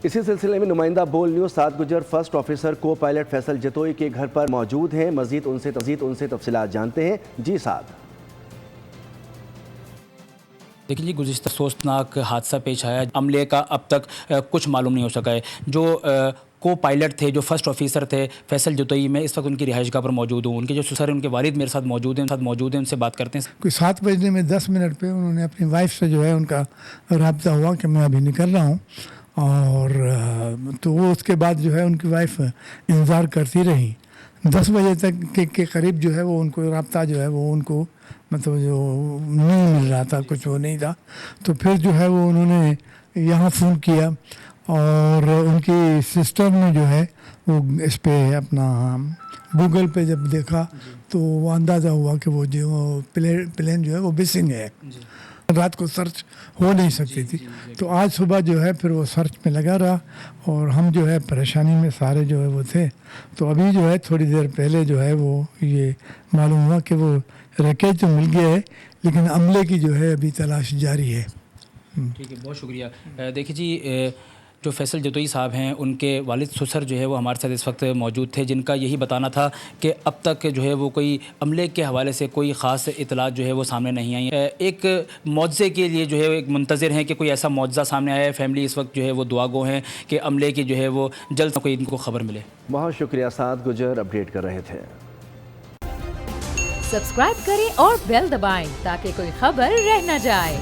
اسی سلسلے میں نمائندہ بول نیوز سعد گجر فرسٹ آفیسر کو پائلٹ فیصل جتوئی کے گھر پر موجود ہیں، مزید ان سے تفصیلات جانتے ہیں۔ جی سعد۔ دیکھیں جی، گزشتہ افسوسناک حادثہ پیش آیا، عملے کا اب تک کچھ معلوم نہیں ہو سکا ہے۔ جو کو پائلٹ تھے، جو فرسٹ آفیسر تھے فیصل جتوئی، میں اس وقت ان کی رہائش گاہ پر موجود ہوں۔ ان کے جو سسر ہیں، ان کے والد میرے ساتھ موجود ہیں، ان سے بات کرتے ہیں۔ کوئی 7:10 پہ انہوں نے اپنی وائف سے جو ہے ان کا رابطہ ہوا کہ میں ابھی نکل رہا ہوں، اور تو وہ اس کے بعد جو ہے ان کی وائف انتظار کرتی رہی 10 بجے تک کے قریب جو ہے وہ ان کو رابطہ جو ہے وہ ان کو مطلب جو نہیں مل رہا تھا، کچھ وہ نہیں تھا۔ تو پھر جو ہے وہ انہوں نے یہاں فون کیا، اور ان کی سسٹر نے جو ہے وہ اس پہ اپنا گوگل پہ جب دیکھا تو وہ اندازہ ہوا کہ وہ جو پلین جو ہے وہ مسنگ ہے۔ رات کو سرچ ہو نہیں سکتی تھی، تو آج صبح جو ہے پھر وہ سرچ میں لگا رہا، اور ہم جو ہے پریشانی میں سارے جو ہے وہ تھے۔ تو ابھی جو ہے تھوڑی دیر پہلے جو ہے وہ یہ معلوم ہوا کہ وہ ریکیج تو مل گیا ہے، لیکن عملے کی جو ہے ابھی تلاش جاری ہے۔ ٹھیک ہے، بہت شکریہ۔ دیکھیے جی، جو فیصل جتوئی صاحب ہیں، ان کے والد سسر جو ہے وہ ہمارے ساتھ اس وقت موجود تھے، جن کا یہی بتانا تھا کہ اب تک جو ہے وہ کوئی عملے کے حوالے سے کوئی خاص اطلاعات جو ہے وہ سامنے نہیں آئی ہیں۔ ایک معجزے کے لیے جو ہے ایک منتظر ہیں کہ کوئی ایسا معجزہ سامنے آیا ہے۔ فیملی اس وقت جو ہے وہ دعا گو ہیں کہ عملے کی جو ہے وہ جلد کوئی ان کو خبر ملے۔ بہت شکریہ، سعد گجر اپڈیٹ کر رہے تھے۔ سبسکرائب کریں اور بیل دبائیں تاکہ کوئی خبر رہ نہ جائے۔